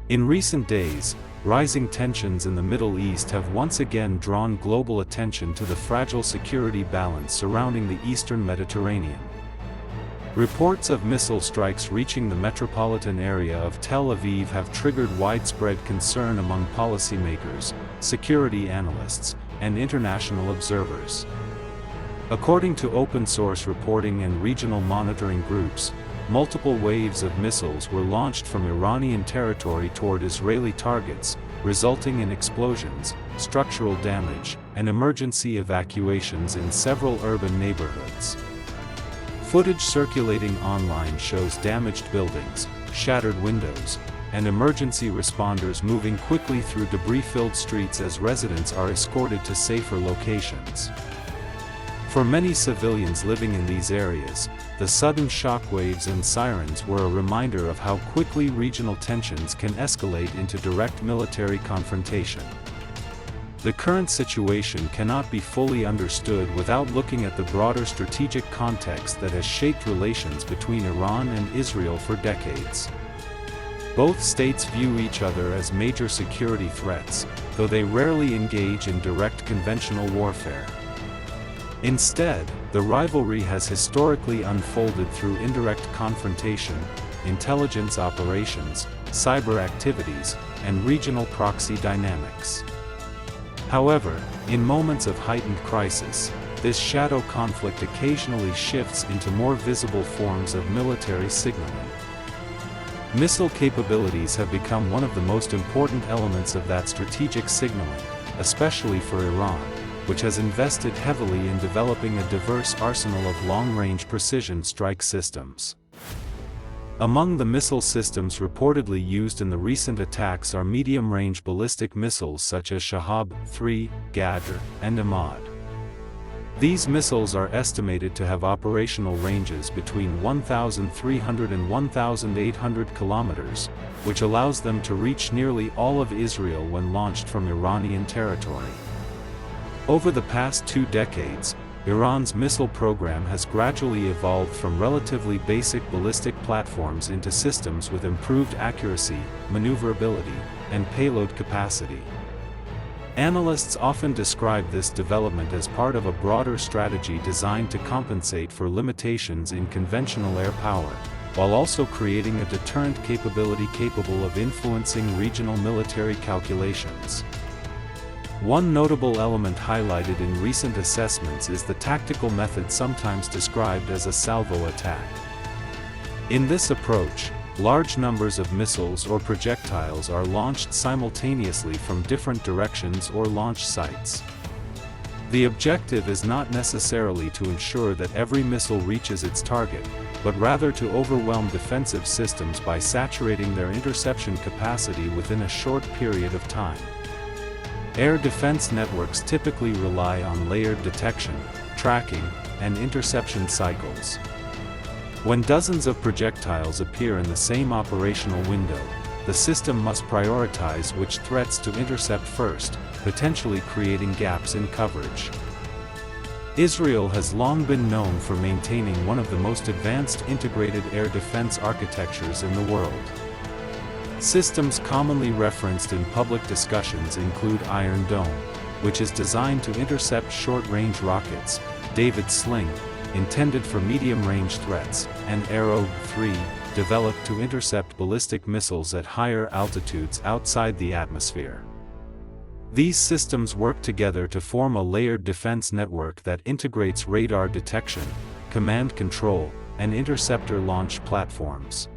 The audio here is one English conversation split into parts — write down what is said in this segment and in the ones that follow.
In recent days, rising tensions in the Middle East have once again drawn global attention to the fragile security balance surrounding the eastern Mediterranean. Reports of missile strikes reaching the metropolitan area of Tel Aviv have triggered widespread concern among policymakers, security analysts, and international observers. According to open-source reporting and regional monitoring groups, multiple waves of missiles were launched from Iranian territory toward Israeli targets, resulting in explosions, structural damage, and emergency evacuations in several urban neighborhoods. Footage circulating online shows damaged buildings, shattered windows, and emergency responders moving quickly through debris-filled streets as residents are escorted to safer locations. For many civilians living in these areas, the sudden shockwaves and sirens were a reminder of how quickly regional tensions can escalate into direct military confrontation. The current situation cannot be fully understood without looking at the broader strategic context that has shaped relations between Iran and Israel for decades. Both states view each other as major security threats, though they rarely engage in direct conventional warfare. Instead, the rivalry has historically unfolded through indirect confrontation, intelligence operations, cyber activities, and regional proxy dynamics. However, in moments of heightened crisis, this shadow conflict occasionally shifts into more visible forms of military signaling. Missile capabilities have become one of the most important elements of that strategic signaling, especially for Iran, which has invested heavily in developing a diverse arsenal of long-range precision strike systems. Among the missile systems reportedly used in the recent attacks are medium-range ballistic missiles such as Shahab-3, Ghadr, and Ahmad. These missiles are estimated to have operational ranges between 1,300 and 1,800 kilometers, which allows them to reach nearly all of Israel when launched from Iranian territory. Over the past 2 decades, Iran's missile program has gradually evolved from relatively basic ballistic platforms into systems with improved accuracy, maneuverability, and payload capacity. Analysts often describe this development as part of a broader strategy designed to compensate for limitations in conventional air power, while also creating a deterrent capability capable of influencing regional military calculations. One notable element highlighted in recent assessments is the tactical method sometimes described as a salvo attack. In this approach, large numbers of missiles or projectiles are launched simultaneously from different directions or launch sites. The objective is not necessarily to ensure that every missile reaches its target, but rather to overwhelm defensive systems by saturating their interception capacity within a short period of time. Air defense networks typically rely on layered detection, tracking, and interception cycles. When dozens of projectiles appear in the same operational window, the system must prioritize which threats to intercept first, potentially creating gaps in coverage. Israel has long been known for maintaining one of the most advanced integrated air defense architectures in the world. Systems commonly referenced in public discussions include Iron Dome, which is designed to intercept short-range rockets, David's Sling, intended for medium-range threats, and Arrow 3, developed to intercept ballistic missiles at higher altitudes outside the atmosphere. These systems work together to form a layered defense network that integrates radar detection, command control, and interceptor launch platforms.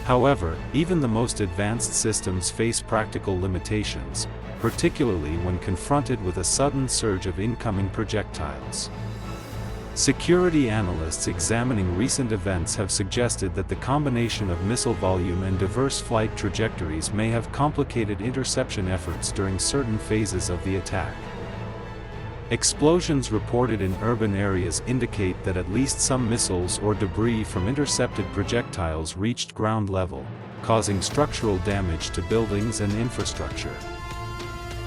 However, even the most advanced systems face practical limitations, particularly when confronted with a sudden surge of incoming projectiles. Security analysts examining recent events have suggested that the combination of missile volume and diverse flight trajectories may have complicated interception efforts during certain phases of the attack. Explosions reported in urban areas indicate that at least some missiles or debris from intercepted projectiles reached ground level, causing structural damage to buildings and infrastructure.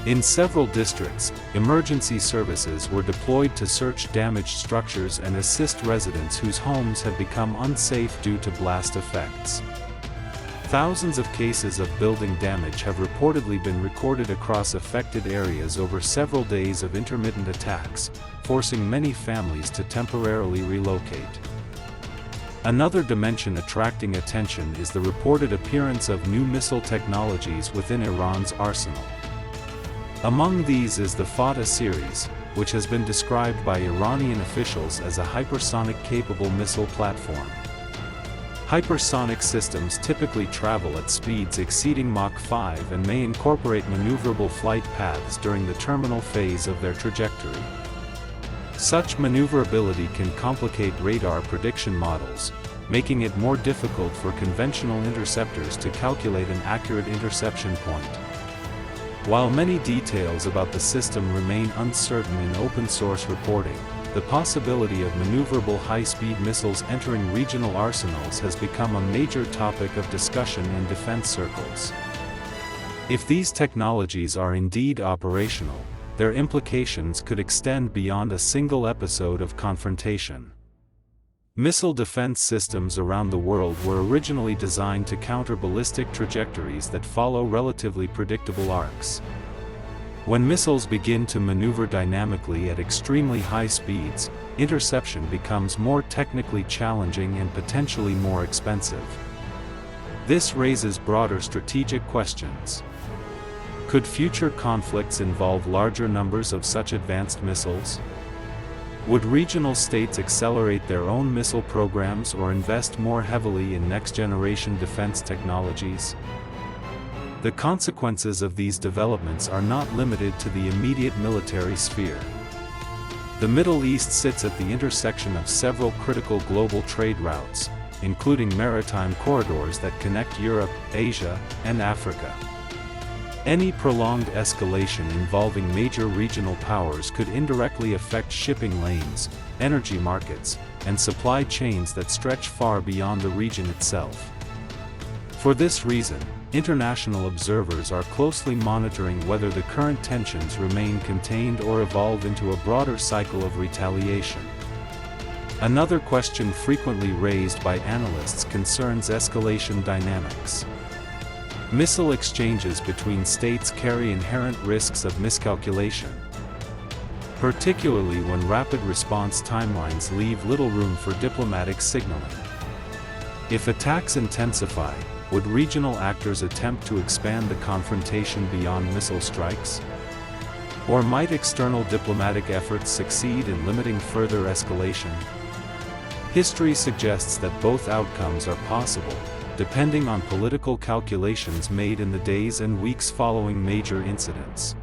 In several districts, emergency services were deployed to search damaged structures and assist residents whose homes have become unsafe due to blast effects. Thousands of cases of building damage have reportedly been recorded across affected areas over several days of intermittent attacks, forcing many families to temporarily relocate. Another dimension attracting attention is the reported appearance of new missile technologies within Iran's arsenal. Among these is the Fateh series, which has been described by Iranian officials as a hypersonic-capable missile platform. Hypersonic systems typically travel at speeds exceeding Mach 5 and may incorporate maneuverable flight paths during the terminal phase of their trajectory. Such maneuverability can complicate radar prediction models, making it more difficult for conventional interceptors to calculate an accurate interception point. While many details about the system remain uncertain in open-source reporting, the possibility of maneuverable high-speed missiles entering regional arsenals has become a major topic of discussion in defense circles. If these technologies are indeed operational, their implications could extend beyond a single episode of confrontation. Missile defense systems around the world were originally designed to counter ballistic trajectories that follow relatively predictable arcs. When missiles begin to maneuver dynamically at extremely high speeds, interception becomes more technically challenging and potentially more expensive. This raises broader strategic questions. Could future conflicts involve larger numbers of such advanced missiles? Would regional states accelerate their own missile programs or invest more heavily in next-generation defense technologies? The consequences of these developments are not limited to the immediate military sphere. The Middle East sits at the intersection of several critical global trade routes, including maritime corridors that connect Europe, Asia, and Africa. Any prolonged escalation involving major regional powers could indirectly affect shipping lanes, energy markets, and supply chains that stretch far beyond the region itself. For this reason, international observers are closely monitoring whether the current tensions remain contained or evolve into a broader cycle of retaliation. Another question frequently raised by analysts concerns escalation dynamics. Missile exchanges between states carry inherent risks of miscalculation, particularly when rapid response timelines leave little room for diplomatic signaling. If attacks intensify, would regional actors attempt to expand the confrontation beyond missile strikes? Or might external diplomatic efforts succeed in limiting further escalation? History suggests that both outcomes are possible, depending on political calculations made in the days and weeks following major incidents.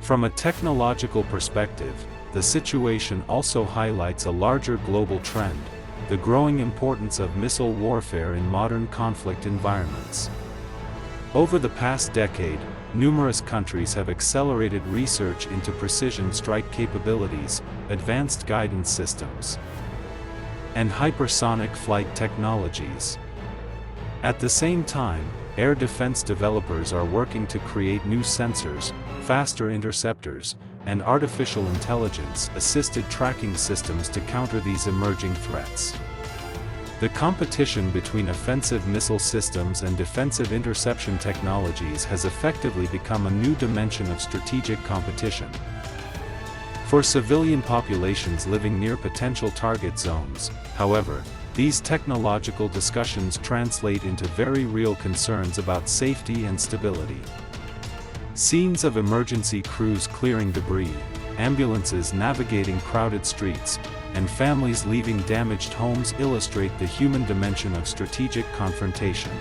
From a technological perspective, the situation also highlights a larger global trend: the growing importance of missile warfare in modern conflict environments. Over the past decade, numerous countries have accelerated research into precision strike capabilities, advanced guidance systems, and hypersonic flight technologies. At the same time, air defense developers are working to create new sensors, faster interceptors, and artificial intelligence-assisted tracking systems to counter these emerging threats. The competition between offensive missile systems and defensive interception technologies has effectively become a new dimension of strategic competition. For civilian populations living near potential target zones, however, these technological discussions translate into very real concerns about safety and stability. Scenes of emergency crews clearing debris, ambulances navigating crowded streets, and families leaving damaged homes illustrate the human dimension of strategic confrontation.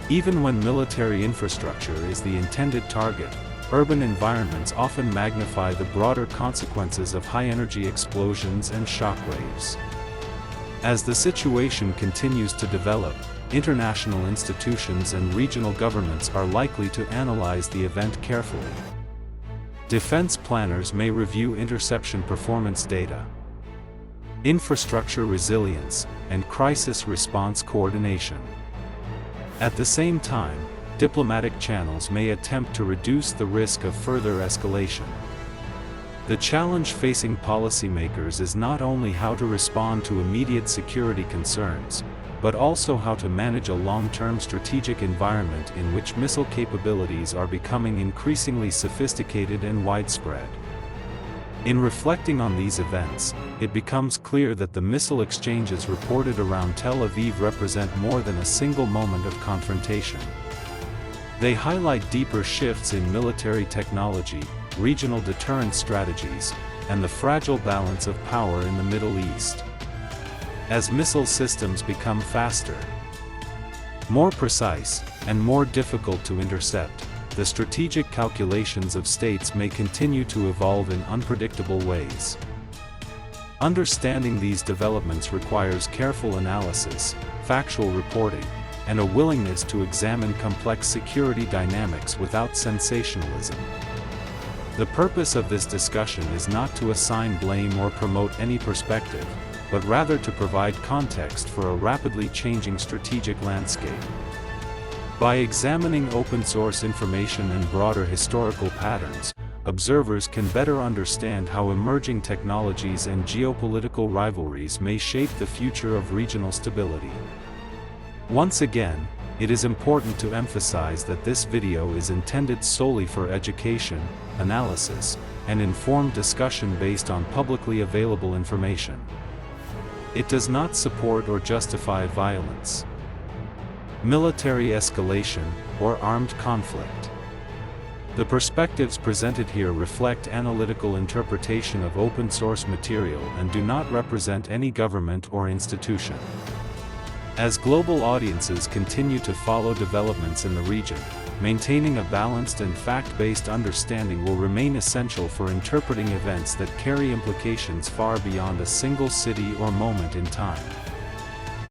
Even when military infrastructure is the intended target, urban environments often magnify the broader consequences of high-energy explosions and shockwaves. As the situation continues to develop, international institutions and regional governments are likely to analyze the event carefully. Defense planners may review interception performance data, infrastructure resilience, and crisis response coordination. At the same time, diplomatic channels may attempt to reduce the risk of further escalation. The challenge facing policymakers is not only how to respond to immediate security concerns, but also how to manage a long-term strategic environment in which missile capabilities are becoming increasingly sophisticated and widespread. In reflecting on these events, it becomes clear that the missile exchanges reported around Tel Aviv represent more than a single moment of confrontation. They highlight deeper shifts in military technology, regional deterrence strategies, and the fragile balance of power in the Middle East. As missile systems become faster, more precise, and more difficult to intercept, the strategic calculations of states may continue to evolve in unpredictable ways. Understanding these developments requires careful analysis, factual reporting, and a willingness to examine complex security dynamics without sensationalism. The purpose of this discussion is not to assign blame or promote any perspective, but rather to provide context for a rapidly changing strategic landscape. By examining open-source information and broader historical patterns, observers can better understand how emerging technologies and geopolitical rivalries may shape the future of regional stability. Once again, it is important to emphasize that this video is intended solely for education, analysis, and informed discussion based on publicly available information. It does not support or justify violence, military escalation, or armed conflict. The perspectives presented here reflect analytical interpretation of open-source material and do not represent any government or institution. As global audiences continue to follow developments in the region, maintaining a balanced and fact-based understanding will remain essential for interpreting events that carry implications far beyond a single city or moment in time.